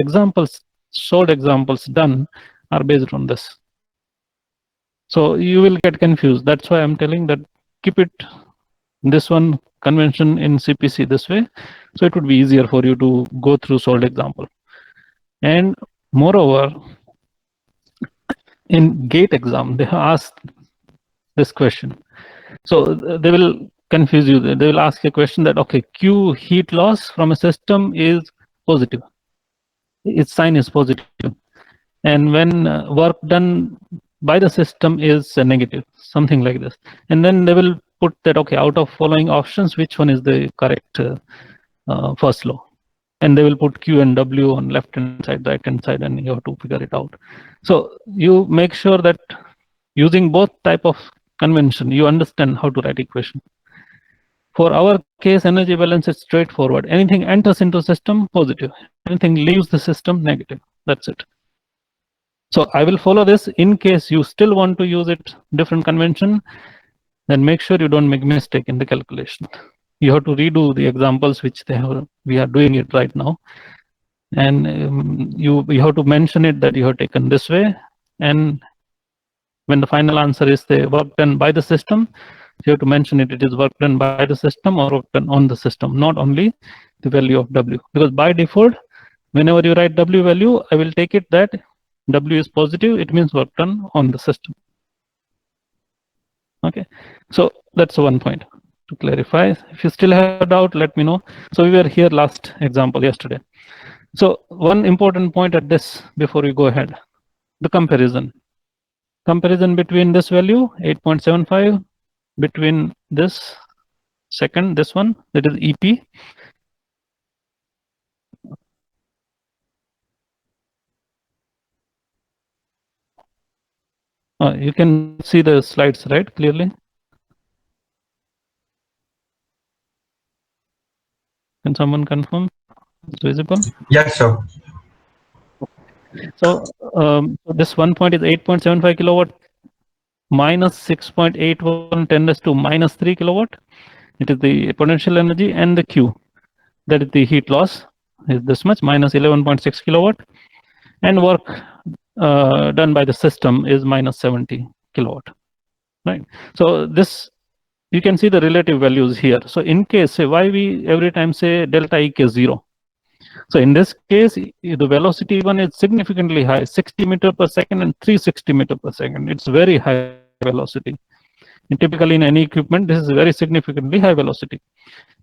examples, short examples done are based on this. So you will get confused. That's why I'm telling that keep it this one convention in CPC this way. So it would be easier for you to go through solved example. And moreover, in GATE exam, they have asked this question. So they will confuse you. They will ask a question that, okay, Q heat loss from a system is positive. Its sign is positive. And when work done by the system is negative, something like this. And then they will put that, okay, out of following options, which one is the correct first law? And they will put Q and W on left hand side, right hand side, and you have to figure it out. So you make sure that using both type of convention, you understand how to write equation. For our case, energy balance is straightforward. Anything enters into system, positive. Anything leaves the system, negative. That's it. So I will follow this. In case you still want to use it different convention, then make sure you don't make mistake in the calculation. You have to redo the examples which they have. We are doing it right now, and you have to mention it that you have taken this way. And when the final answer is the work done by the system, you have to mention it. It is work done by the system or work done on the system, not only the value of W. Because by default, whenever you write W value, I will take it that W is positive. It means work done on the system. Okay, so that's one point to clarify. If you still have doubt, let me know. So we were here last example yesterday. So one important point at this before we go ahead, the comparison between this value 8.75 between this second, this one, that is EP. You can see the slides, right, clearly? Can someone confirm it's visible? Yes, sir. So this one point is 8.75 kilowatt minus 6.81 10 to minus 3 kilowatt. It is the potential energy, and the Q, that is the heat loss, is this much, minus 11.6 kilowatt, and work done by the system is minus 70 kilowatt, right? So this, you can see the relative values here. So in case, say, why we every time say delta E is 0? So in this case, the velocity one is significantly high, 60 meter per second and 360 meter per second. It's very high velocity. And typically in any equipment, this is very significantly high velocity.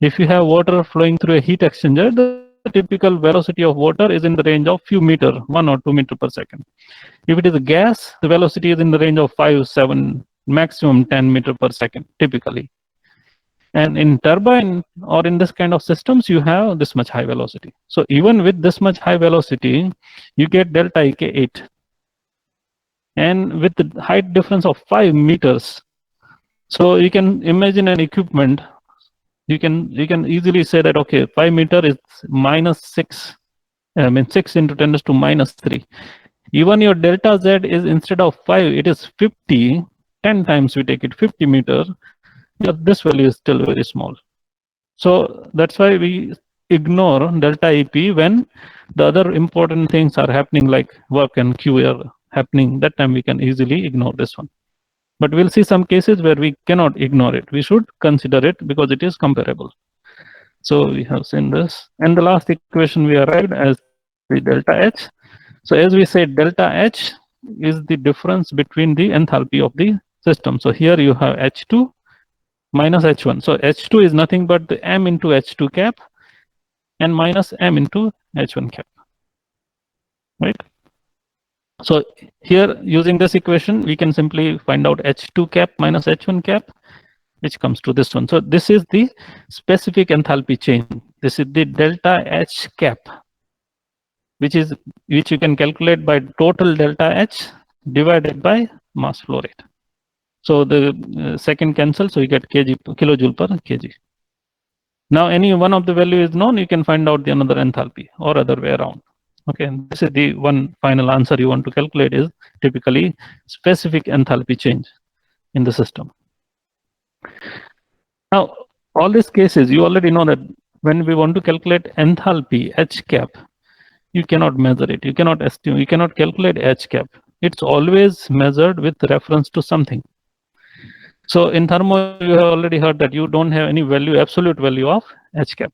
If you have water flowing through a heat exchanger, the typical velocity of water is in the range of few meter, 1 or 2 meter per second. If it is a gas, the velocity is in the range of 5, 7, maximum 10 meter per second, typically. And in turbine or in this kind of systems, you have this much high velocity. So even with this much high velocity, you get delta EK 8. And with the height difference of 5 meters, so you can imagine an equipment. You can easily say that, okay, 5 meter is minus 6. I mean 6 into 10 to minus 3. Even your delta Z is, instead of 5, it is 50. 10 times we take it 50 meter. This value is still very small. So that's why we ignore delta EP when the other important things are happening, like work and Q are happening. That time we can easily ignore this one. But we'll see some cases where we cannot ignore it. We should consider it because it is comparable. So we have seen this. And the last equation we arrived as the delta H. So as we said, delta H is the difference between the enthalpy of the system. So here you have H2 minus H1. So H2 is nothing but the M into H2 cap and minus M into H1 cap, right? So here, using this equation, we can simply find out H2 cap minus H1 cap, which comes to this one. So this is the specific enthalpy change. This is the delta H cap, which you can calculate by total delta H divided by mass flow rate. So the second cancel, so you get kilojoule per kg. Now any one of the value is known, you can find out the another enthalpy, or other way around. Okay, and this is the one final answer you want to calculate, is typically specific enthalpy change in the system. Now, all these cases, you already know that when we want to calculate enthalpy H cap, you cannot measure it. You cannot estimate. You cannot calculate H cap. It's always measured with reference to something. So in thermo, you have already heard that you don't have any value, absolute value of H cap.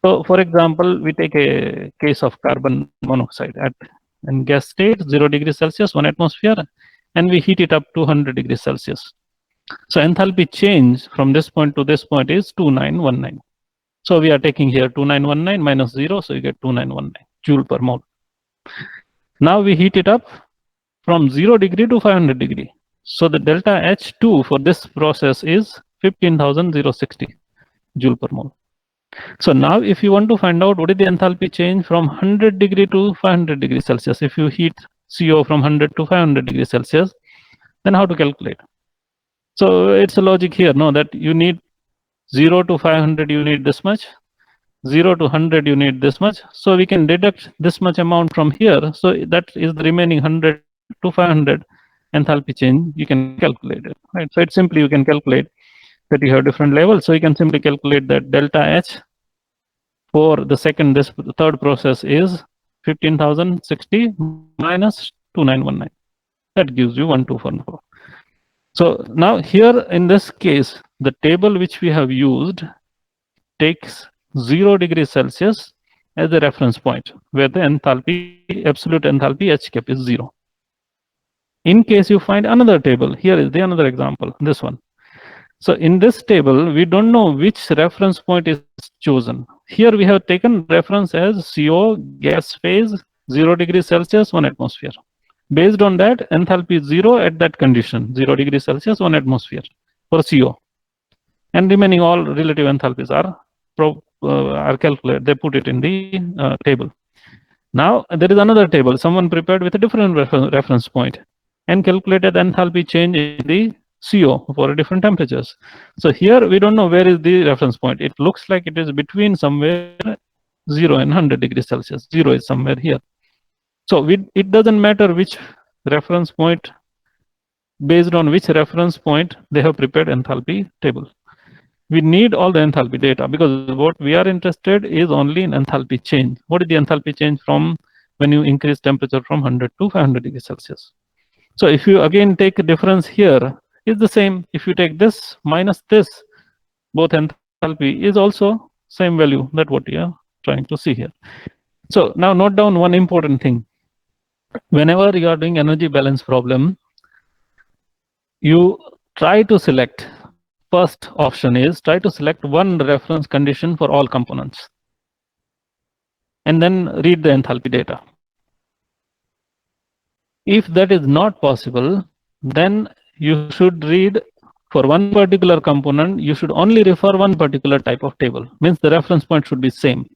So for example, we take a case of carbon monoxide at in gas state, 0 degrees Celsius, 1 atmosphere, and we heat it up to 100 degrees Celsius. So enthalpy change from this point to this point is 2919. So we are taking here 2919 minus 0, so you get 2919 joule per mole. Now we heat it up from 0 degree to 500 degree. So the delta H2 for this process is 15,060 joule per mole. So now if you want to find out what is the enthalpy change from 100 degree to 500 degrees Celsius, if you heat CO from 100 to 500 degrees Celsius, then how to calculate? So it's a logic here, no, that you need 0 to 500, you need this much, 0 to 100, you need this much. So we can deduct this much amount from here. So that is the remaining 100 to 500 enthalpy change. You can calculate it, right? So it's simply you can calculate that you have different levels. So you can simply calculate that delta H for the third process is 15,060 minus 2919. That gives you 1214. So now here in this case, the table which we have used takes 0 degrees Celsius as the reference point where the enthalpy, absolute enthalpy H cap is 0. In case you find another table, here is the another example, this one. So in this table, we don't know which reference point is chosen. Here we have taken reference as CO gas phase 0 degrees Celsius, 1 atmosphere. Based on that, enthalpy is 0 at that condition, 0 degrees Celsius, 1 atmosphere for CO. And remaining all relative enthalpies are calculated. They put it in the table. Now there is another table, someone prepared with a different reference point and calculated enthalpy change in the CO for different temperatures. So here we don't know where is the reference point. It looks like it is between somewhere 0 and 100 degrees Celsius. 0 is somewhere here. So it doesn't matter which reference point, based on which reference point they have prepared enthalpy table. We need all the enthalpy data because what we are interested is only in enthalpy change. What is the enthalpy change from when you increase temperature from 100 to 500 degrees Celsius? So if you again take a difference here, is the same. If you take this minus this, both enthalpy is also same value that what you are trying to see here. So now note down one important thing. Whenever you are doing energy balance problem, you try to select, first option is try to select one reference condition for all components and then read the enthalpy data. If that is not possible, then you should read for one particular component, you should only refer one particular type of table, means the reference point should be same.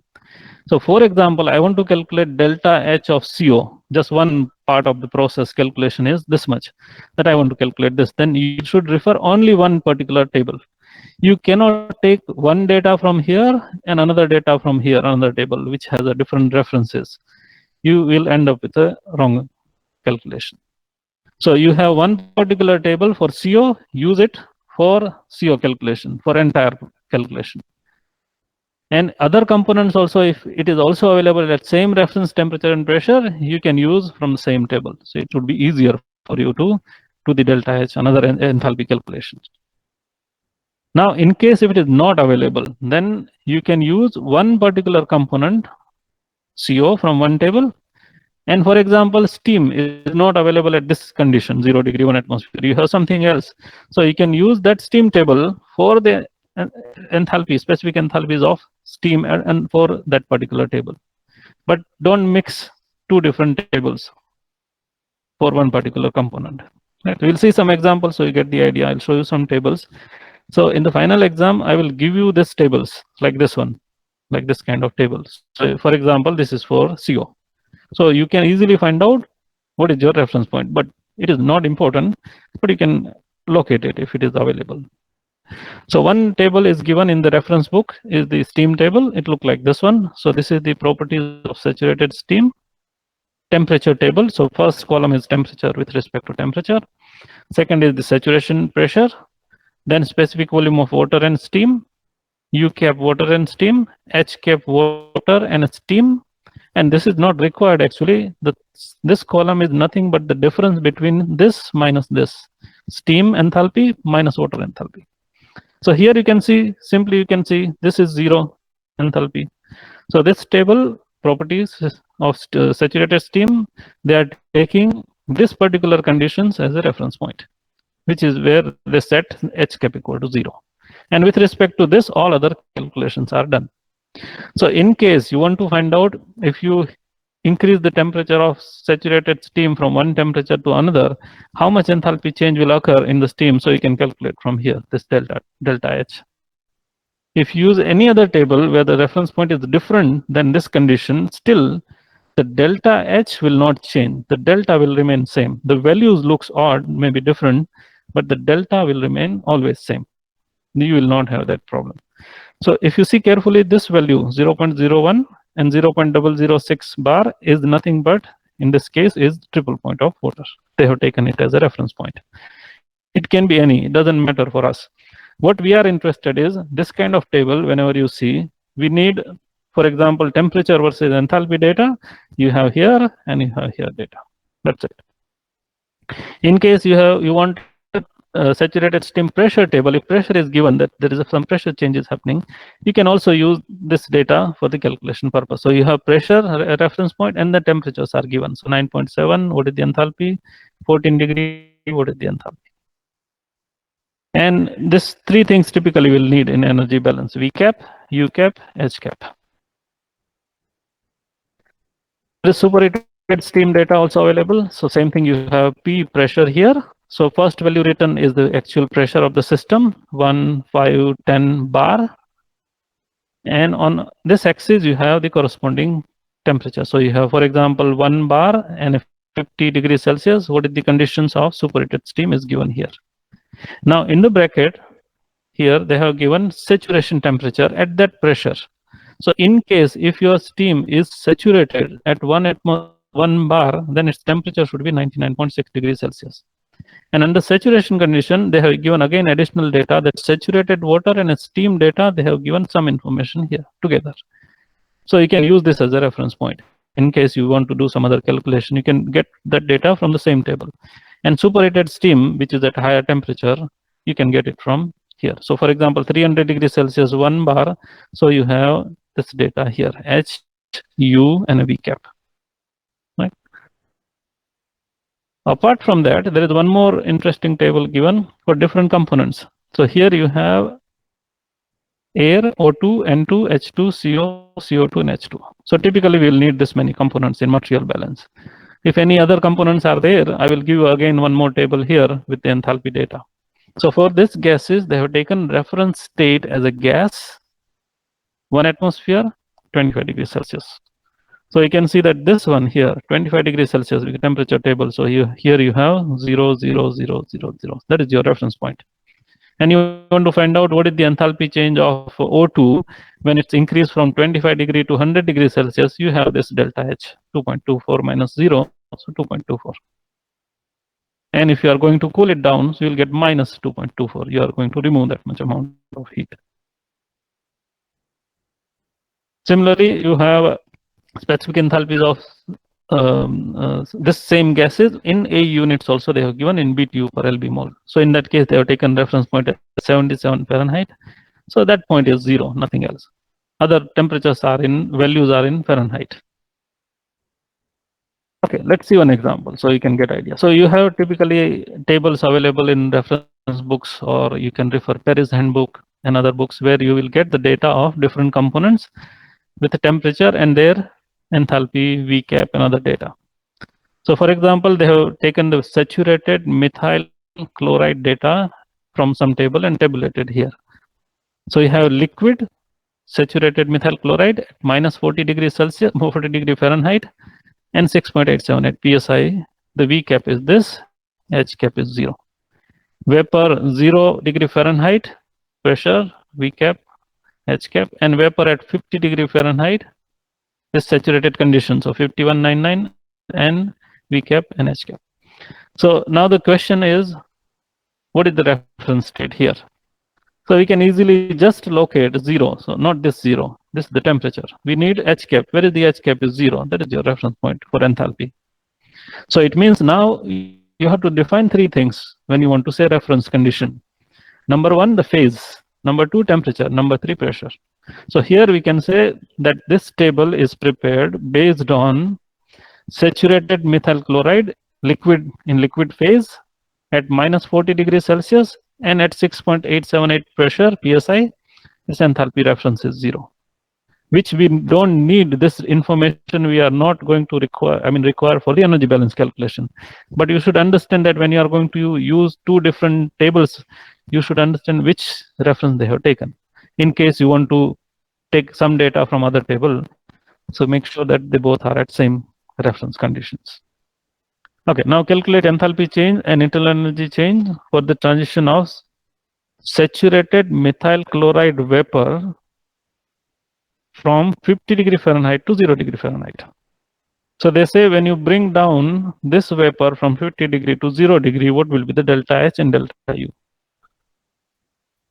So for example, I want to calculate delta H of CO, just one part of the process calculation is this much, that I want to calculate this, then you should refer only one particular table. You cannot take one data from here and another data from here, another table which has a different references. You will end up with a wrong calculation. So you have one particular table for CO, use it for CO calculation, for entire calculation. And other components also, if it is also available at same reference temperature and pressure, you can use from the same table. So it would be easier for you to do the delta H, another enthalpy calculation. Now, in case if it is not available, then you can use one particular component, CO, from one table. And for example, steam is not available at this condition, 0 degree, 1 atmosphere. You have something else. So you can use that steam table for the enthalpy, specific enthalpies of steam and for that particular table. But don't mix two different tables for one particular component. Right? We'll see some examples so you get the idea. I'll show you some tables. So in the final exam, I will give you these tables like this one, like this kind of tables. So for example, this is for CO. So you can easily find out what is your reference point, but it is not important, but you can locate it if it is available. So one table is given in the reference book is the steam table. It looks like this one. So this is the properties of saturated steam. Temperature table. So first column is temperature with respect to temperature. Second is the saturation pressure. Then specific volume of water and steam. U cap water and steam. H cap water and steam. And this is not required actually. This column is nothing but the difference between this minus this, steam enthalpy minus water enthalpy. So here you can see, simply you can see this is 0 enthalpy. So this table properties of saturated steam, they are taking this particular conditions as a reference point, which is where they set H cap equal to 0. And with respect to this, all other calculations are done. So in case you want to find out if you increase the temperature of saturated steam from one temperature to another, how much enthalpy change will occur in the steam, so you can calculate from here, this delta H. If you use any other table where the reference point is different than this condition, still the delta H will not change. The delta will remain same. The values looks odd, may be different, but the delta will remain always same. You will not have that problem. So if you see carefully, this value 0.01 and 0.006 bar is nothing but, in this case, is triple point of water. They have taken it as a reference point. It can be any, it doesn't matter for us. What we are interested is this kind of table. Whenever you see, we need, for example, temperature versus enthalpy data. You have here and you have here data. That's it. In case you want saturated steam pressure table, if pressure is given that there is some pressure changes happening, you can also use this data for the calculation purpose. So you have pressure reference point and the temperatures are given. So 9.7, what is the enthalpy? 14 degree, what is the enthalpy? And this three things typically will need in energy balance: V cap, U cap, H cap. There is superheated steam data also available. So same thing, you have P pressure here. So first value written is the actual pressure of the system, 1, 5, 10 bar. And on this axis, you have the corresponding temperature. So you have, for example, 1 bar and 50 degrees Celsius. What is the conditions of superheated steam is given here. Now in the bracket here, they have given saturation temperature at that pressure. So in case if your steam is saturated at 1 bar, then its temperature should be 99.6 degrees Celsius. And under saturation condition, they have given again additional data, that saturated water and steam data, they have given some information here together. So you can use this as a reference point. In case you want to do some other calculation, you can get that data from the same table. And superheated steam, which is at higher temperature, you can get it from here. So for example, 300 degrees Celsius, 1 bar. So you have this data here, H, U, and a V cap. Right? Apart from that, there is one more interesting table given for different components. So here you have air, O2, N2, H2, CO, CO2, and H2. So typically we will need this many components in material balance. If any other components are there, I will give you again one more table here with the enthalpy data. So for this gases, they have taken reference state as a gas, 1 atmosphere, 25 degrees Celsius. So you can see that this one here, 25 degrees Celsius with the temperature table. So here you have 0, 0, 0, 0, 0. That is your reference point. And you want to find out what is the enthalpy change of O2 when it's increased from 25 degree to 100 degrees Celsius. You have this delta H, 2.24 minus 0, so 2.24. And if you are going to cool it down, so you'll get minus 2.24. You are going to remove that much amount of heat. Similarly, you have specific enthalpies of this same gases in A units also they have given in BTU per LB mole. So in that case, they have taken reference point at 77 Fahrenheit. So that point is 0, nothing else. Other temperatures are in, values are in Fahrenheit. Okay, let's see one example so you can get idea. So you have typically tables available in reference books, or you can refer Paris handbook and other books where you will get the data of different components with the temperature and their enthalpy, V cap, and other data. So for example, they have taken the saturated methyl chloride data from some table and tabulated here. So you have liquid saturated methyl chloride at minus 40 degrees Celsius, 40 degree Fahrenheit, and 6.87 at PSI. The V cap is this, H cap is 0. Vapor 0 degree Fahrenheit, pressure, V cap, H cap, and vapor at 50 degree Fahrenheit, this saturated condition, so 5199 and V cap and H cap. So now the question is, what is the reference state here? So we can easily just locate 0, so not this 0. This is the temperature. We need H cap. Where is the H cap? Is 0. That is your reference point for enthalpy. So it means now you have to define three things when you want to say reference condition. Number one, the phase. Number two, temperature. Number three, pressure. So here we can say that this table is prepared based on saturated methyl chloride liquid in liquid phase at minus 40 degrees Celsius and at 6.878 pressure psi. This enthalpy reference is 0, which we don't need. This information we are not going to require for the energy balance calculation. But you should understand that when you are going to use two different tables, you should understand which reference they have taken in case you want to take some data from other table. So make sure that they both are at same reference conditions. Okay, now calculate enthalpy change and internal energy change for the transition of saturated methyl chloride vapor from 50 degree Fahrenheit to 0 degree Fahrenheit. So they say when you bring down this vapor from 50 degree to 0 degree, what will be the delta H and delta U?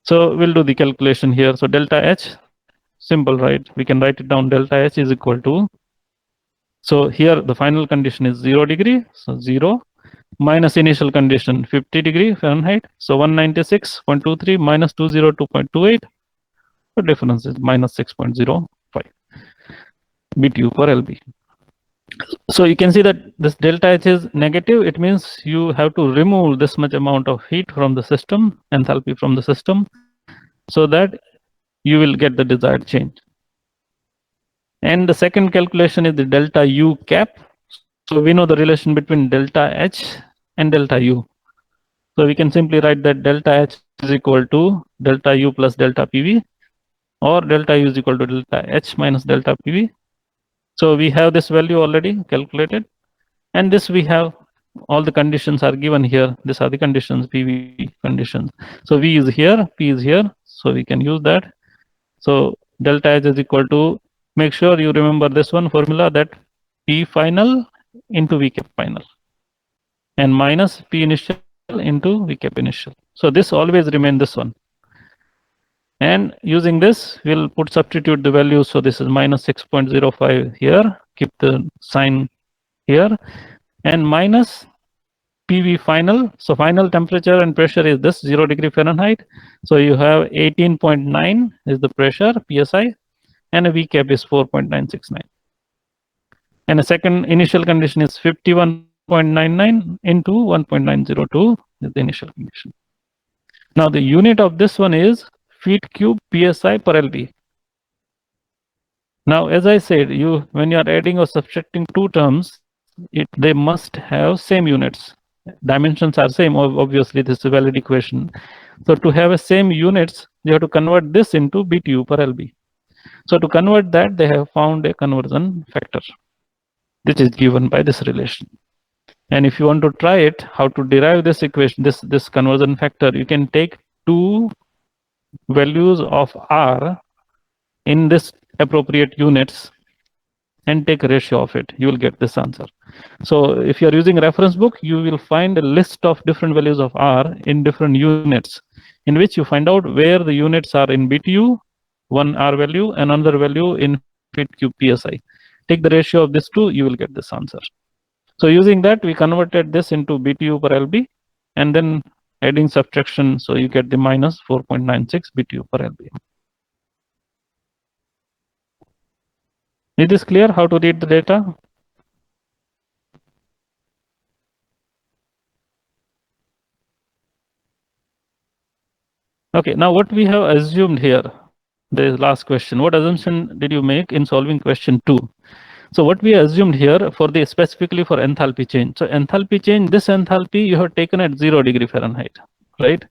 So we'll do the calculation here. So delta H, simple, right? We can write it down. Delta H is equal to, so here the final condition is 0 degree, so 0 minus initial condition 50 degree Fahrenheit. So 196.23 minus 202.28. The difference is minus 6.05 BTU per LB. So you can see that this delta H is negative. It means you have to remove this much amount of heat from the system, enthalpy from the system, so that you will get the desired change. And the second calculation is the delta U cap. So we know the relation between delta H and delta U. So we can simply write that delta H is equal to delta U plus delta PV, or delta U is equal to delta H minus delta PV. So we have this value already calculated, and this we have all the conditions are given here. These are the conditions, PV conditions. So V is here, P is here, so we can use that. So delta H is equal to, make sure you remember this one formula, that P final into V cap final and minus P initial into V cap initial. So this always remain this one. And using this, we'll substitute the values. So this is minus 6.05 here, keep the sign here, and minus PV final. So final temperature and pressure is this 0 degree Fahrenheit. So you have 18.9 is the pressure psi, and a V cap is 4.969. And a second initial condition is 51.99 into 1.902 is the initial condition. Now the unit of this one is feet cube psi per LB. Now, as I said, when you are adding or subtracting two terms, they must have same units. Dimensions are same. Obviously, this is a valid equation. So to have a same units, you have to convert this into BTU per LB. So to convert that, they have found a conversion factor, which is given by this relation. And if you want to try it, how to derive this equation, this conversion factor, you can take two values of R in this appropriate units and take a ratio of it. You will get this answer. So if you are using a reference book, you will find a list of different values of R in different units, in which you find out where the units are in BTU, one R value, and another value in feet cube psi. Take the ratio of this two, you will get this answer. So using that, we converted this into BTU per LB, and then adding subtraction, so you get the minus 4.96 BTU per LB. Is this clear how to read the data? Okay, now what we have assumed here, the last question, what assumption did you make in solving question 2? So what we assumed here for the specifically for enthalpy change. So enthalpy change, this enthalpy you have taken at 0 degree Fahrenheit, right?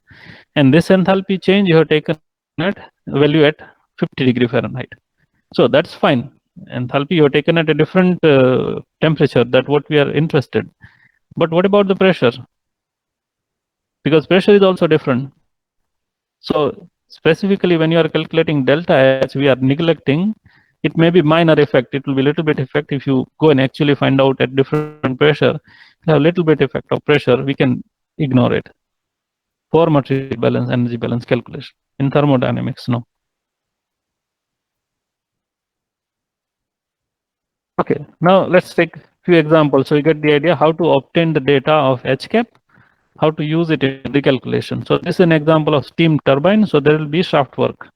And this enthalpy change you have taken at value at 50 degree Fahrenheit. So that's fine. Enthalpy you have taken at a different temperature, that what we are interested. But what about the pressure? Because pressure is also different. So specifically when you are calculating delta H, we are neglecting, it may be minor effect, it will be a little bit effect if you go and actually find out at different pressure, have a little bit effect of pressure, we can ignore it for material balance, energy balance calculation. In thermodynamics, no. Okay, now let's take few examples so you get the idea how to obtain the data of HCAP, how to use it in the calculation. So this is an example of steam turbine. So there will be shaft work.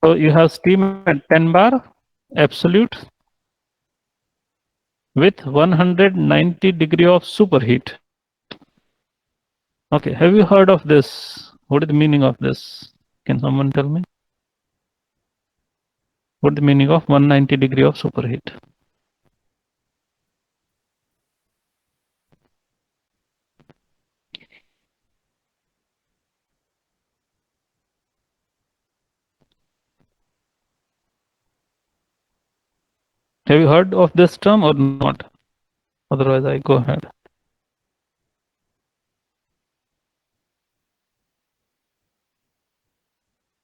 So you have steam at 10 bar absolute with 190 degree of superheat. Okay, have you heard of this? What is the meaning of this? Can someone tell me? What is the meaning of 190 degree of superheat? Have you heard of this term or not? Otherwise, I go ahead.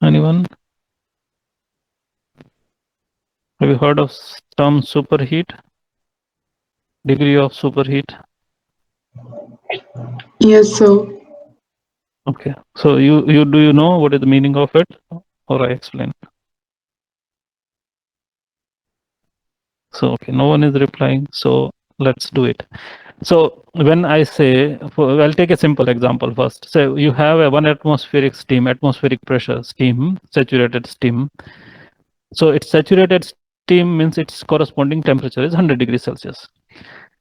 Anyone? Have you heard of term superheat? Degree of superheat? Yes, sir. Okay. So you do you know what is the meaning of it? Or I explain. So okay, no one is replying. So let's do it. So when I say, I'll take a simple example first. So you have a 1 atmospheric steam, atmospheric pressure steam, saturated steam. So its saturated steam means its corresponding temperature is 100 degrees Celsius.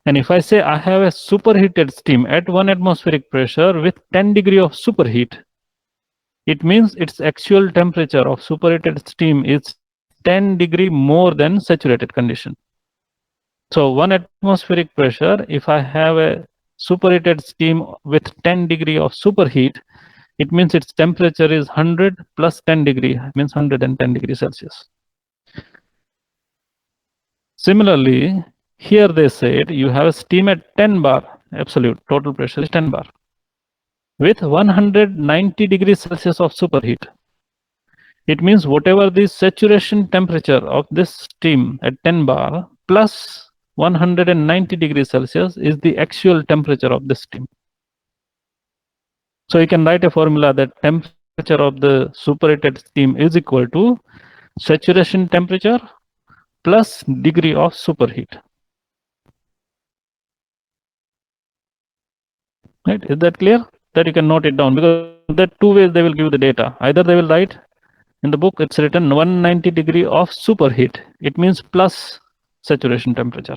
And if I say I have a superheated steam at 1 atmospheric pressure with 10 degree of superheat, it means its actual temperature of superheated steam is 10 degree more than saturated condition. So 1 atmospheric pressure, if I have a superheated steam with 10 degree of superheat, it means its temperature is 100 plus 10 degree, means 110 degrees Celsius. Similarly, here they said you have a steam at 10 bar, absolute total pressure is 10 bar, with 190 degrees Celsius of superheat. It means whatever the saturation temperature of this steam at 10 bar plus 190 degrees Celsius is the actual temperature of the steam. So you can write a formula that temperature of the superheated steam is equal to saturation temperature plus degree of superheat. Right? Is that clear? That you can note it down, because there are two ways they will give the data. Either they will write in the book, it's written 190 degree of superheat. It means plus saturation temperature.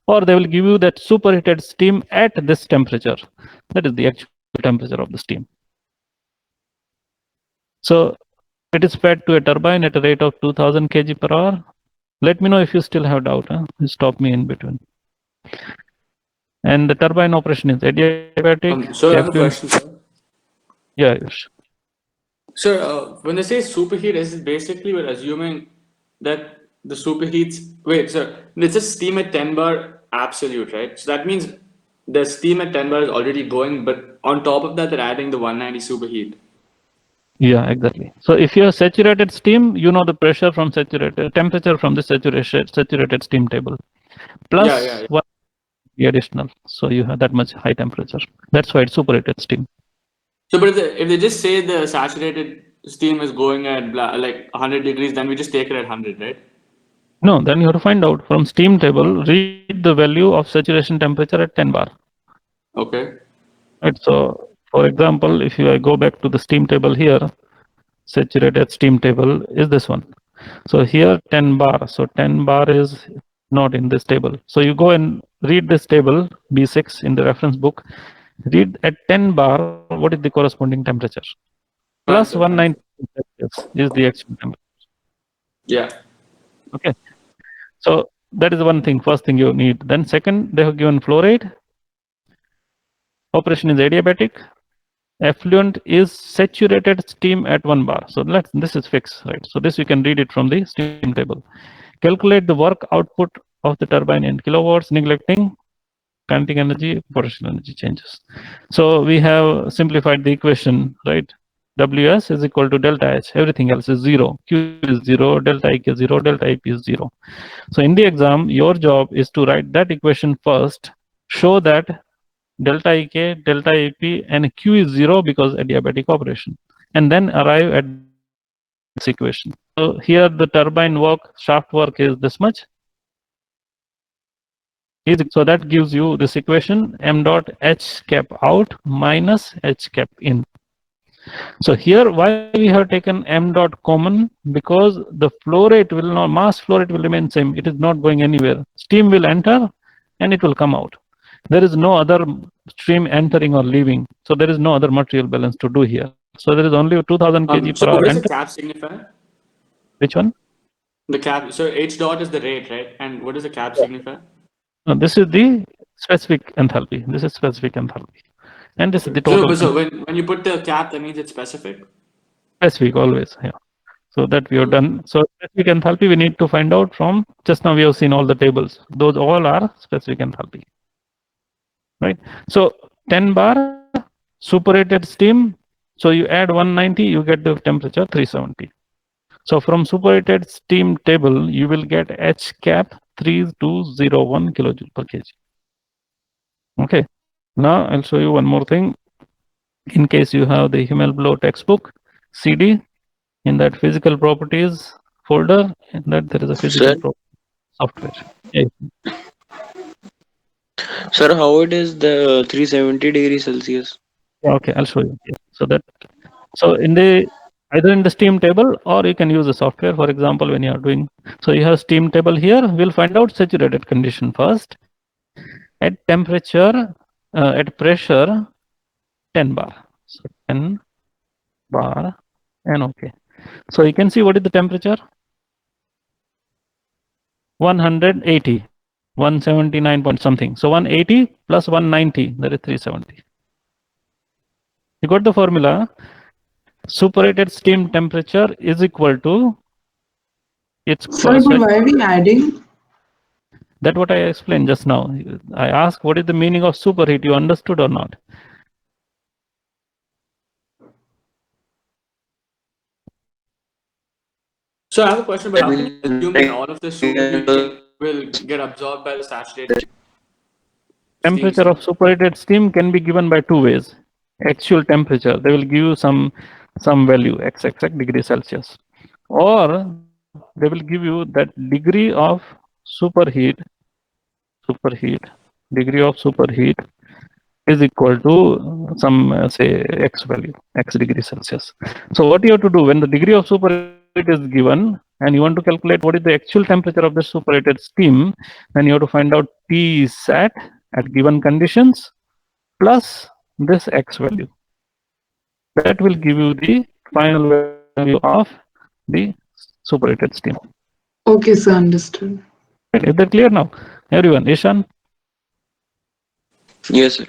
Or they will give you that superheated steam at this temperature. That is the actual temperature of the steam. So it is fed to a turbine at a rate of 2000 kg per hour. Let me know if you still have doubt. You stop me in between. And the turbine operation is adiabatic. So I have a question, sir. Yeah, yes. Sir, when they say superheat, is it basically we're assuming that the superheats. Wait, sir, it's a steam at 10 bar absolute, right? So that means the steam at 10 bar is already going, but on top of that, they're adding the 190 superheat. Yeah, exactly. So if you have saturated steam, you know the pressure from saturated temperature from the saturated steam table. Plus Yeah. one additional. So you have that much high temperature. That's why it's superheated steam. So, but if they just say the saturated steam is going at like 100 degrees, then we just take it at 100, right? No, then you have to find out from steam table, read the value of saturation temperature at 10 bar. Okay. Right. So for example, if you go back to the steam table here, saturated steam table is this one. So here 10 bar. So 10 bar is not in this table. So you go and read this table B6 in the reference book. Read at 10 bar what is the corresponding temperature. Fine, Plus sir. Fine, 190 sir. is the actual temperature. Yeah. Okay. So that is one thing, first thing you need. Then second, they have given flow rate. Operation is adiabatic. Effluent is saturated steam at 1 bar. So this is fixed, right? So this you can read it from the steam table. Calculate the work output of the turbine in kilowatts, neglecting kinetic energy, potential energy changes. So we have simplified the equation, right? Ws is equal to delta H. Everything else is zero. Q is zero, delta Ik is zero, delta Ip is zero. So in the exam, your job is to write that equation first, show that delta Ik, delta Ip, and Q is zero because adiabatic operation, and then arrive at this equation. So here the turbine work, shaft work is this much. So that gives you this equation m dot h cap out minus h cap in. So here why we have taken m dot common, because the flow rate will not, mass flow rate will remain same. It is not going anywhere. Steam will enter and it will come out. There is no other stream entering or leaving. So there is no other material balance to do here. So there is only 2000 kg So per what hour does the enter. cap signify? Which one? The cap. So H dot is the rate, right? And what does the cap signify? No, this is the specific enthalpy. This is specific enthalpy. And this is the total So when you put the cap, that means it's specific. specific always. Yeah. So that we have done. So specific enthalpy we need to find out from, just now we have seen all the tables. Those all are specific enthalpy. Right. So 10 bar superrated steam. So you add 190, you get the temperature 370. So from superrated steam table, you will get H cap 3201 kilojoule per kg. Okay. Now I'll show you one more thing. In case you have the Himmelblau textbook, CD, in that physical properties folder, in that there is a physical software. Yeah. Sir, how it is the 370 degrees Celsius? Okay, I'll show you. So in the either in the steam table or you can use the software. For example, when you are doing, so you have steam table here. We'll find out saturated condition first. At temperature, at pressure, 10 bar. So 10 bar and okay. So you can see what is the temperature? 180, 179 point something. So 180 plus 190, that is 370. You got the formula. Superated steam temperature is equal to its Sorry, but why are we adding? That what I explained just now. I asked what is the meaning of superheat. You understood or not? So I have a question, but how can you assume that all of the superheat will get absorbed by the saturated Temperature of superheated steam can be given by two ways. Actual temperature, they will give you some value, exact degree Celsius, or they will give you that degree of superheat, degree of superheat is equal to some say x value, x degree Celsius. So what you have to do when the degree of superheat is given and you want to calculate what is the actual temperature of the superheated steam, then you have to find out T sat at given conditions plus this x value. That will give you the final value of the superheated steam. Okay, sir, understood. Is that clear now? Everyone, Ishan? Yes, sir.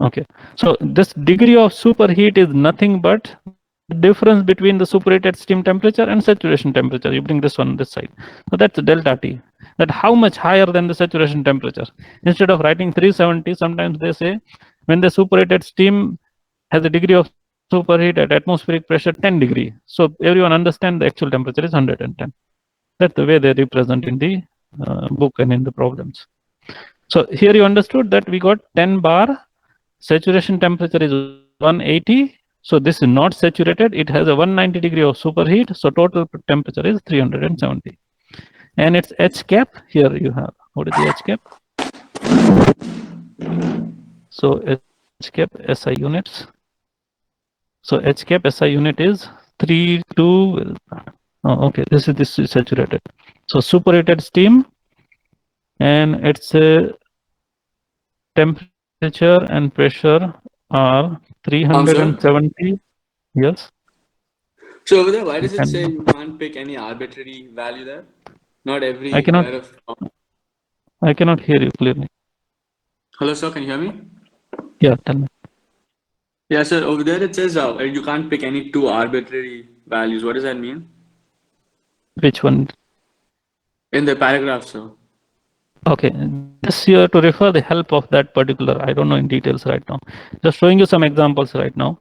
Okay. So this degree of superheat is nothing but the difference between the superheated steam temperature and saturation temperature. You bring this one this side. So that's delta T. That how much higher than the saturation temperature. Instead of writing 370, sometimes they say when the superheated steam has a degree of superheat at atmospheric pressure 10 degree. So everyone understand the actual temperature is 110. That's the way they represent in the book and in the problems. So here you understood that we got 10 bar, saturation temperature is 180. So this is not saturated. It has a 190 degree of superheat. So total temperature is 370. And its H cap, here you have, what is the H cap? So H cap SI units. So H cap SI unit is 32. Oh, okay, this is saturated. So superheated steam and its temperature and pressure are 370. Yes. So over there, why does it say you can't pick any arbitrary value there? Not every I cannot. pair of. I cannot hear you clearly. Hello, sir. Can you hear me? Yeah, tell me. Yeah, sir. Over there it says you can't pick any two arbitrary values. What does that mean? Which one? In the paragraph, sir. Okay, just here to refer the help of that particular. I don't know in details right now. Just showing you some examples right now.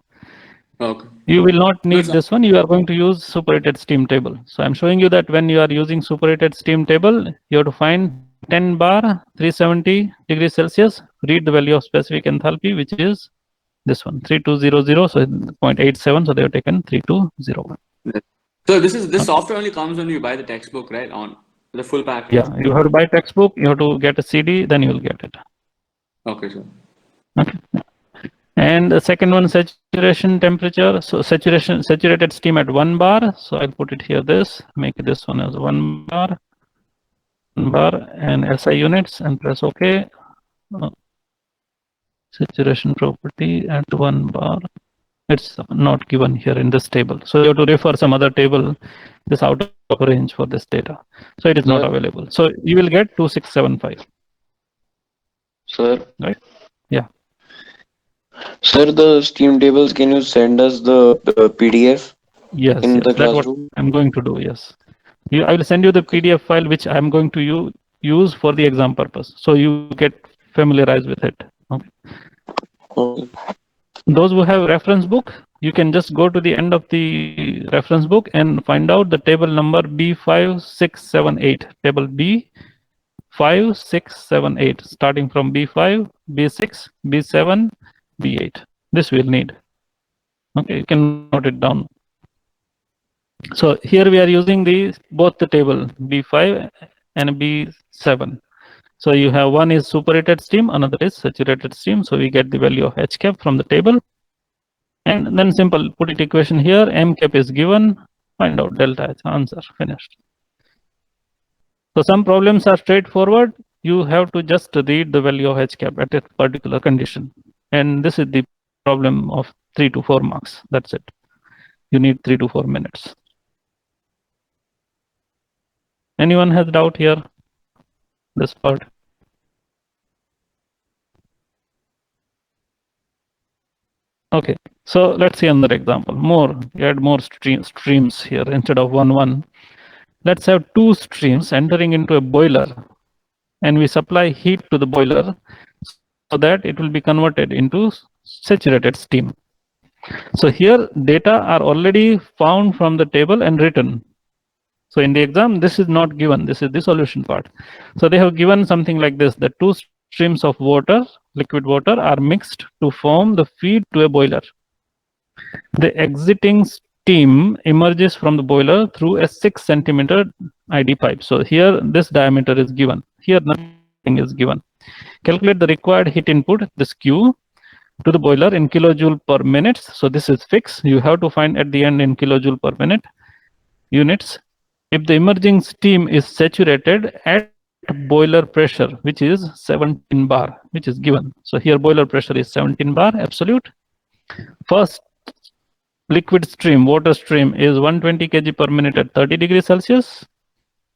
Okay. You will not need sir. this one. You are going to use superheated steam table. So I'm showing you that when you are using superheated steam table, you have to find 10 bar 370 degrees Celsius. Read the value of specific enthalpy, which is this one 3200. So 0.87. So they have taken 3201. So this software only comes when you buy the textbook, right? On the full package. Yeah, you have to buy textbook, you have to get a CD, then you will get it. Okay, sir. Okay. And the second one, saturation temperature. So saturated steam at 1 bar. So I'll put it here, make this one as 1 bar, and SI units, and press OK. Saturation property at 1 bar. It's not given here in this table. So you have to refer some other table. This out of range for this data. So it is not Sir. available. So you will get 2675. Sir. Right? Yeah. Sir, the Steam tables, can you send us the PDF Yes, in yes. the That's what classroom? I'm going to do. Yes. I will send you the PDF file which I'm going to use for the exam purpose. So you get familiarized with it. Okay. Okay. Those who have reference book, you can just go to the end of the reference book and find out the table number B5678. Table B5678, starting from B5, B6, B7, B8. This we'll need. Okay, you can note it down. So here we are using both the table B5 and B7. So you have one is superheated steam, another is saturated steam. So we get the value of H cap from the table. And then simple, put it equation here, M cap is given, find out delta H, answer, finished. So some problems are straightforward. You have to just read the value of H cap at a particular condition. And this is the problem of 3 to 4 marks. That's it. You need 3 to 4 minutes. Anyone has doubt here? This part? Okay, so let's see another example. Add more streams here instead of one. Let's have 2 streams entering into a boiler, and we supply heat to the boiler so that it will be converted into saturated steam. So here data are already found from the table and written. So in the exam, this is not given. This is the solution part. So they have given something like this: the 2 streams of water, liquid water, are mixed to form the feed to a boiler. The exiting steam emerges from the boiler through a 6 centimeter ID pipe. So here this diameter is given. Here nothing is given. Calculate the required heat input, this Q, to the boiler in kilojoule per minute. So this is fixed. You have to find at the end in kilojoule per minute units. If the emerging steam is saturated at boiler pressure, which is 17 bar, which is given. So here boiler pressure is 17 bar absolute. First liquid stream, water stream, is 120 kg per minute at 30 degrees Celsius.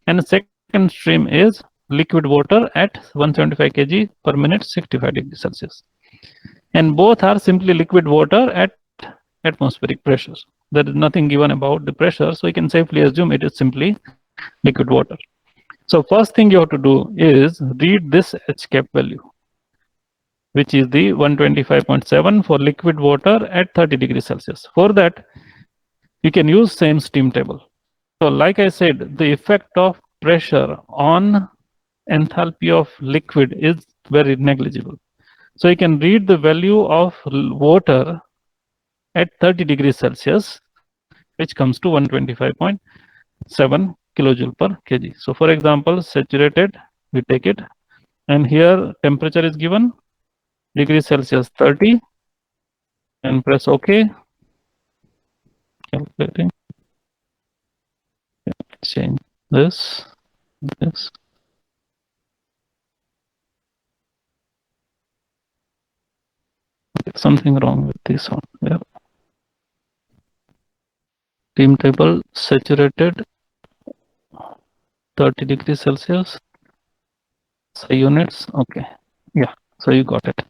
And the second stream is liquid water at 175 kg per minute, 65 degrees Celsius. And both are simply liquid water at atmospheric pressure. There is nothing given about the pressure, so you can safely assume it is simply liquid water. So first thing you have to do is read this H cap value, which is the 125.7 for liquid water at 30 degrees Celsius. For that, you can use same steam table. So like I said, the effect of pressure on enthalpy of liquid is very negligible. So you can read the value of water at 30 degrees Celsius, which comes to 125.7 kilojoule per kg. So for example, saturated, we take it, and here temperature is given, degrees Celsius 30, and press OK. Calculating. Change this. Something wrong with this one. Yeah. Steam table, saturated 30 degrees Celsius. So units. Okay. Yeah. So you got it.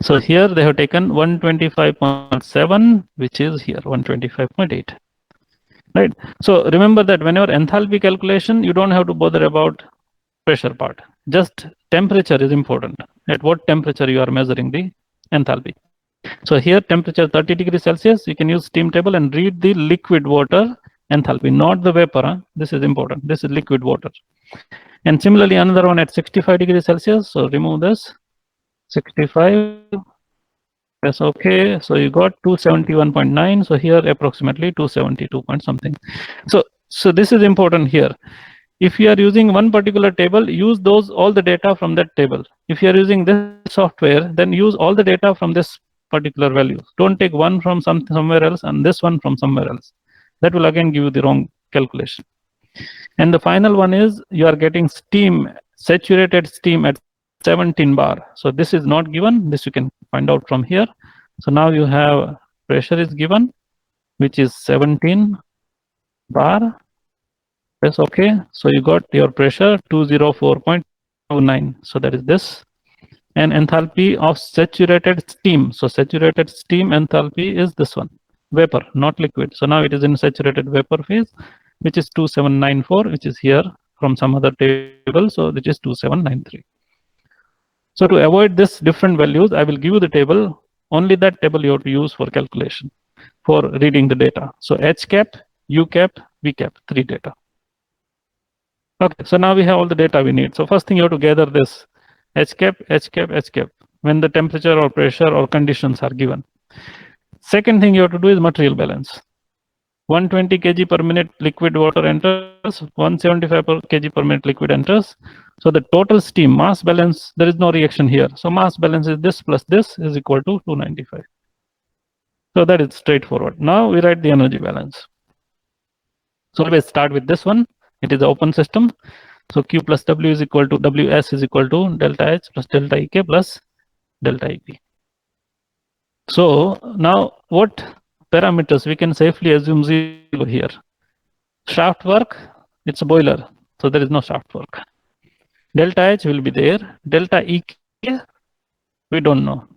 So here they have taken 125.7, which is here 125.8. Right. So remember that whenever enthalpy calculation, you don't have to bother about pressure part. Just temperature is important. At what temperature you are measuring the enthalpy. So here temperature 30 degrees Celsius, you can use steam table and read the liquid water enthalpy, not the vapor. Huh? This is important. This is liquid water. And similarly, another one at 65 degrees Celsius. So remove this 65, Press OK. So you got 271.9. So here approximately 272 point something. So this is important here. If you are using one particular table, use all the data from that table. If you are using this software, then use all the data from this particular value. Don't take one from somewhere else and this one from somewhere else. That will again give you the wrong calculation. And the final one is you are getting steam, saturated steam at 17 bar. So this is not given. This you can find out from here. So now you have pressure is given, which is 17 bar. Press OK. So you got your pressure 204.29. So that is this. And enthalpy of saturated steam. So saturated steam enthalpy is this one, vapor, not liquid. So now it is in saturated vapor phase, which is 2794, which is here from some other table. So which is 2793. So to avoid this different values, I will give you the table. Only that table you have to use for calculation, for reading the data. So H cap, U cap, V cap, 3 data. Okay, so now we have all the data we need. So first thing you have to gather this H cap, H cap, H cap, when the temperature or pressure or conditions are given. Second thing you have to do is material balance. 120 kg per minute liquid water enters, 175 kg per minute liquid enters. So the total steam mass balance, there is no reaction here. So mass balance is this plus this is equal to 295. So that is straightforward. Now we write the energy balance. So always start with this one. It is an open system. So Q plus W is equal to Ws is equal to delta H plus delta Ek plus delta Ep. So now what parameters we can safely assume 0 here? Shaft work, it's a boiler, so there is no shaft work. Delta H will be there. Delta Ek, we don't know.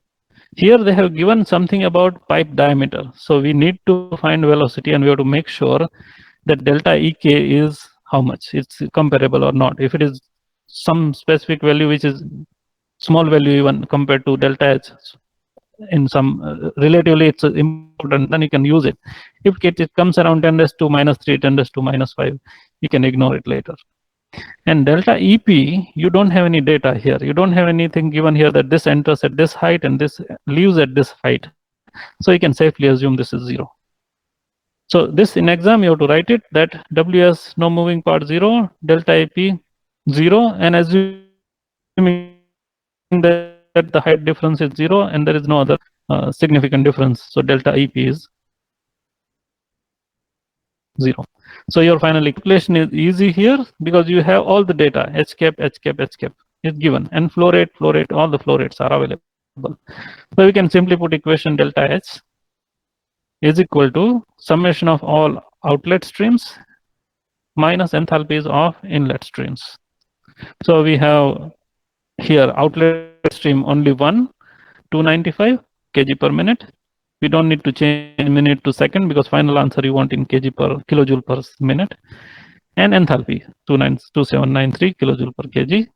Here they have given something about pipe diameter. So we need to find velocity and we have to make sure that delta Ek is how much, it's comparable or not. If it is some specific value which is small value even compared to delta H, in some relatively it's important, then you can use it. If it comes around 10 raised to minus 3, 10 raised to minus 5, you can ignore it later. And delta Ep, you don't have any data here. You don't have anything given here that this enters at this height and this leaves at this height. So you can safely assume this is 0. So this in exam you have to write it that Ws no moving part 0, delta Ep 0, and assuming that the height difference is 0 and there is no other significant difference. So delta Ep is 0. So your final equation is easy here because you have all the data. H cap, H cap, H cap is given, and flow rate, all the flow rates are available. So we can simply put equation delta H is equal to summation of all outlet streams minus enthalpies of inlet streams. So we have here outlet stream only 295 kg per minute. We don't need to change minute to second because final answer you want in kilojoule per minute. And enthalpy 2793 kilojoule per kg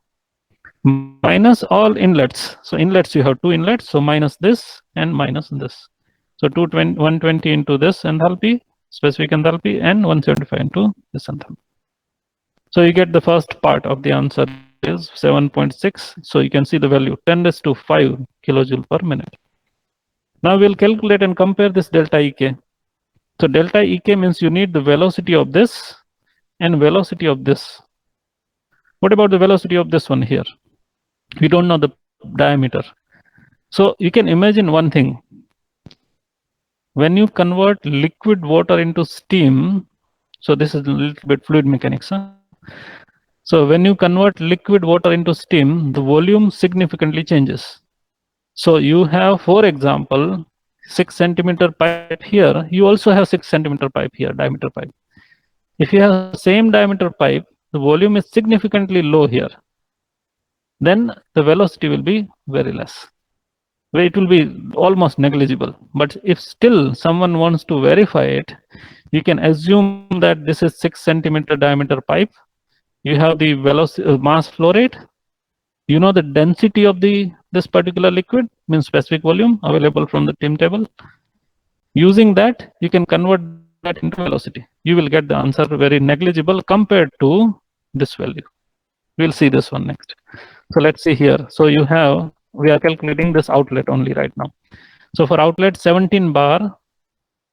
minus all inlets. So inlets you have 2 inlets, so minus this and minus this. So 120 into this enthalpy, specific enthalpy, and 175 into this enthalpy. So you get the first part of the answer is 7.6. So you can see the value 10 raised to 5 kilojoule per minute. Now we'll calculate and compare this delta Ek. So delta Ek means you need the velocity of this and velocity of this. What about the velocity of this one here? We don't know the diameter. So you can imagine one thing. When you convert liquid water into steam, so this is a little bit fluid mechanics. So when you convert liquid water into steam, the volume significantly changes. So you have, for example, 6 centimeter pipe here. You also have 6 centimeter pipe here, diameter pipe. If you have same diameter pipe, the volume is significantly low here. Then the velocity will be very less. It will be almost negligible. But if still someone wants to verify it, you can assume that this is 6 centimeter diameter pipe. You have the velocity, mass flow rate. You know the density of this particular liquid, means specific volume available from the TIM table. Using that, you can convert that into velocity. You will get the answer very negligible compared to this value. We'll see this one next. So let's see here. So we are calculating this outlet only right now. So for outlet 17 bar,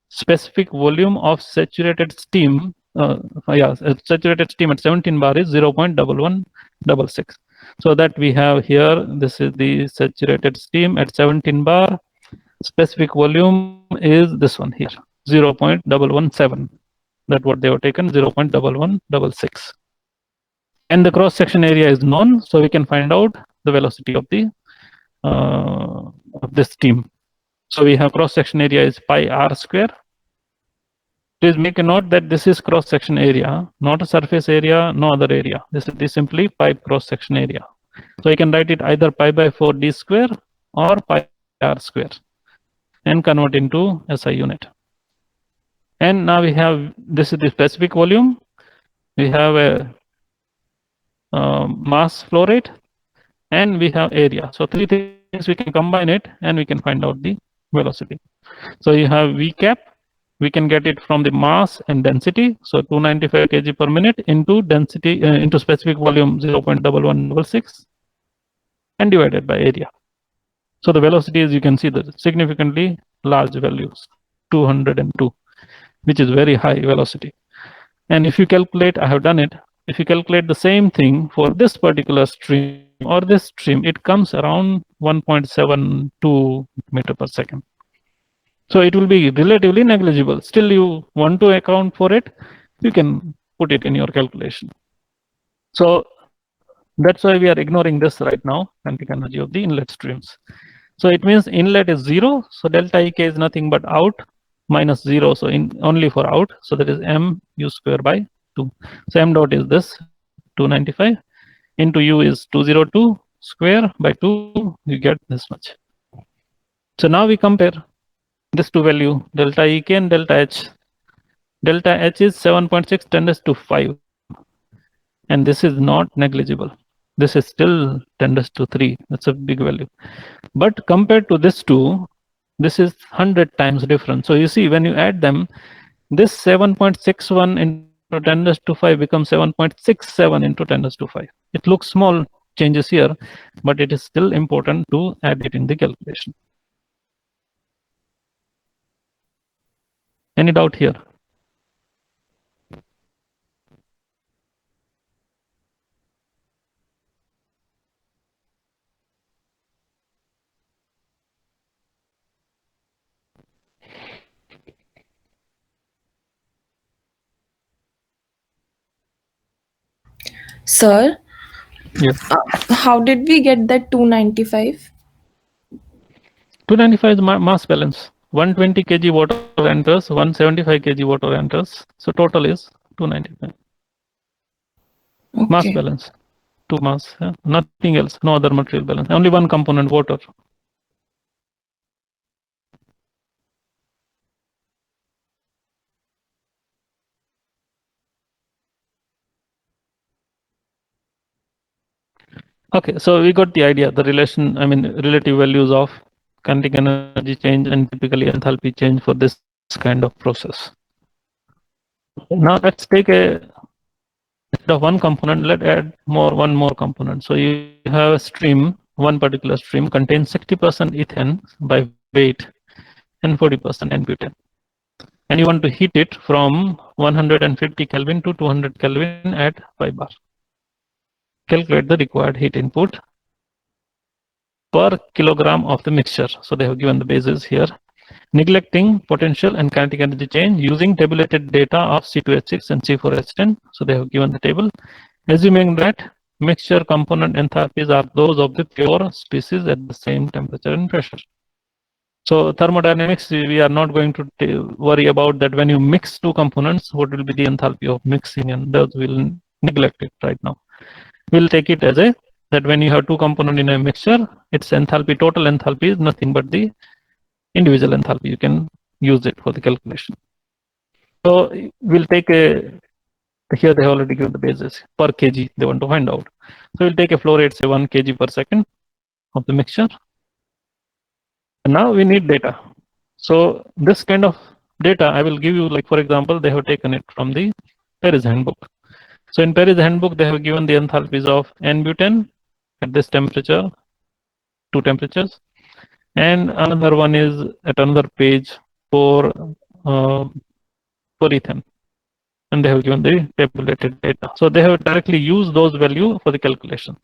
specific volume of saturated steam, saturated steam at 17 bar is 0.1166. So that we have here, this is the saturated steam at 17 bar. Specific volume is this one here, 0.117. That's what they have taken, 0.1166. And the cross section area is known, so we can find out the velocity of the of this steam. So we have cross section area is pi r square. Please make a note that this is cross section area, not a surface area, no other area. This is simply pipe cross section area. So I can write it either pi by 4 d square or pi r square and convert into SI unit. And now we have, this is the specific volume. We have a mass flow rate and we have area. So three things we can combine it and we can find out the velocity. So you have V cap, we can get it from the mass and density. So 295 kg per minute into density, into specific volume 0.1166 and divided by area. So the velocity is, you can see the significantly large values, 202, which is very high velocity. And if you calculate, I have done it, if you calculate the same thing for this particular stream or this stream, it comes around 1.72 meter per second. So it will be relatively negligible. Still, you want to account for it, you can put it in your calculation. So that's why we are ignoring this right now, kinetic energy of the inlet streams. So it means inlet is 0. So delta EK is nothing but out minus 0. So in only for out. So that is m u square by 2. So m dot is this 295 into u is 202 square by 2. You get this much. So now we compare this two value, delta EK and delta H. Delta H is 7.6 10 to 5. And this is not negligible. This is still 10 to 3. That's a big value. But compared to this two, this is 100 times different. So you see, when you add them, this 7.61 into 10 to 5 becomes 7.67 into 10 to 5. It looks small changes here, but it is still important to add it in the calculation. Any doubt here? Sir, Yes. how did we get that 295? 295 is mass balance. 120 kg water enters, 175 kg water enters. So total is 295. Mass Okay. balance. Two mass. Nothing else. No other material balance. Only one component, water. Okay, so we got the idea, the relation, I mean, relative values of kinetic energy change and typically enthalpy change for this kind of process. Now let's take a, instead of one component, let's add one more component. So you have a stream, one particular stream contains 60% ethane by weight and 40% N-butane. And you want to heat it from 150 Kelvin to 200 Kelvin at 5 bar. Calculate the required heat input per kilogram of the mixture. So they have given the bases here. Neglecting potential and kinetic energy change using tabulated data of C2H6 and C4H10. So they have given the table. Assuming that mixture component enthalpies are those of the pure species at the same temperature and pressure. So thermodynamics, we are not going to worry about that when you mix two components, what will be the enthalpy of mixing, and those will neglect it right now. We'll take it as a, that when you have two components in a mixture, its enthalpy, total enthalpy is nothing but the individual enthalpy. You can use it for the calculation. So we'll take a, here they have already given the basis per kg they want to find out. So we'll take a flow rate, say 1 kg per second of the mixture. And now we need data. So this kind of data I will give you, like for example, they have taken it from the Paris handbook. So in Paris handbook, they have given the enthalpies of N-butane at this temperature, two temperatures, and another one is at another page for ethane, and they have given the tabulated data. So they have directly used those value for the calculation.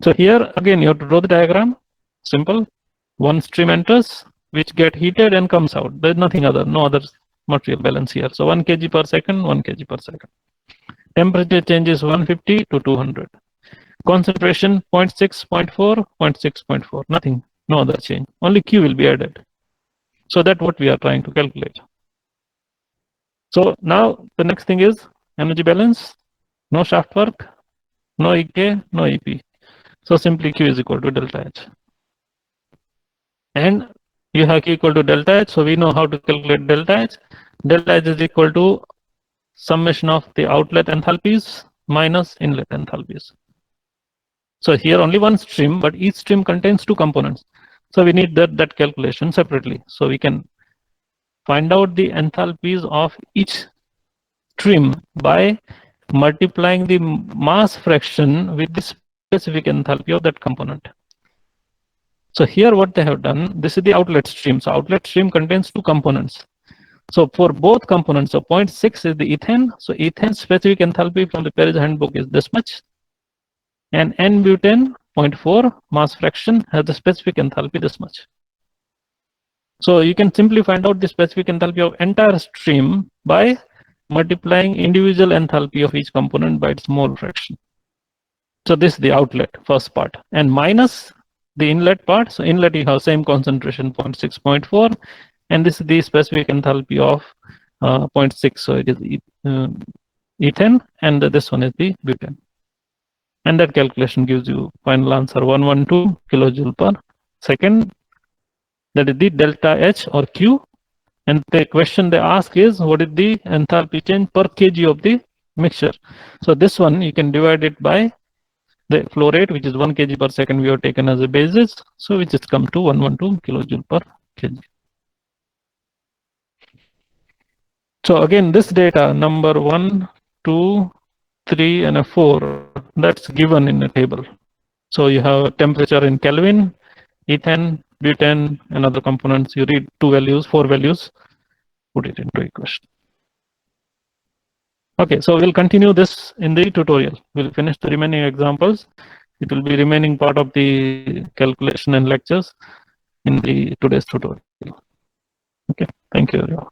So here again you have to draw the diagram. Simple. One stream enters, which get heated and comes out. There's nothing other, no other material balance here. So 1 kg per second, 1 kg per second. Temperature changes 150 to 200. Concentration 0.6, 0.4, 0.6, 0.4. Nothing, no other change. Only Q will be added. So that's what we are trying to calculate. So now the next thing is energy balance. No shaft work, no EK, no EP. So simply Q is equal to delta H. And you have Q equal to delta H, so we know how to calculate delta H. Delta H is equal to summation of the outlet enthalpies minus inlet enthalpies. So here only one stream, but each stream contains two components. So we need that calculation separately. So we can find out the enthalpies of each stream by multiplying the mass fraction with the specific enthalpy of that component. So here what they have done, this is the outlet stream. So outlet stream contains two components. So for both components, so 0.6 is the ethane. So ethane specific enthalpy from the Paris handbook is this much. And N-butane 0.4 mass fraction has the specific enthalpy this much. So you can simply find out the specific enthalpy of entire stream by multiplying individual enthalpy of each component by its mole fraction. So this is the outlet, first part, and minus the inlet part. So inlet you have same concentration 0.6, 0.4, and this is the specific enthalpy of 0.6. So it is ethane, and this one is the butane. And that calculation gives you final answer 112 kilojoule per second. That is the delta H or Q. And the question they ask is, what is the enthalpy change per kg of the mixture? So this one you can divide it by the flow rate, which is 1 kg per second we have taken as a basis. So which has come to 112 kilojoule per kg. So again, this data number 1, 2, 3, and 4, that's given in a table. So you have temperature in Kelvin, ethane, butane, and other components. You read 2 values, 4 values, put it into equation. Okay, so we'll continue this in the tutorial. We'll finish the remaining examples. It will be remaining part of the calculation and lectures in the today's tutorial. Okay, thank you everyone.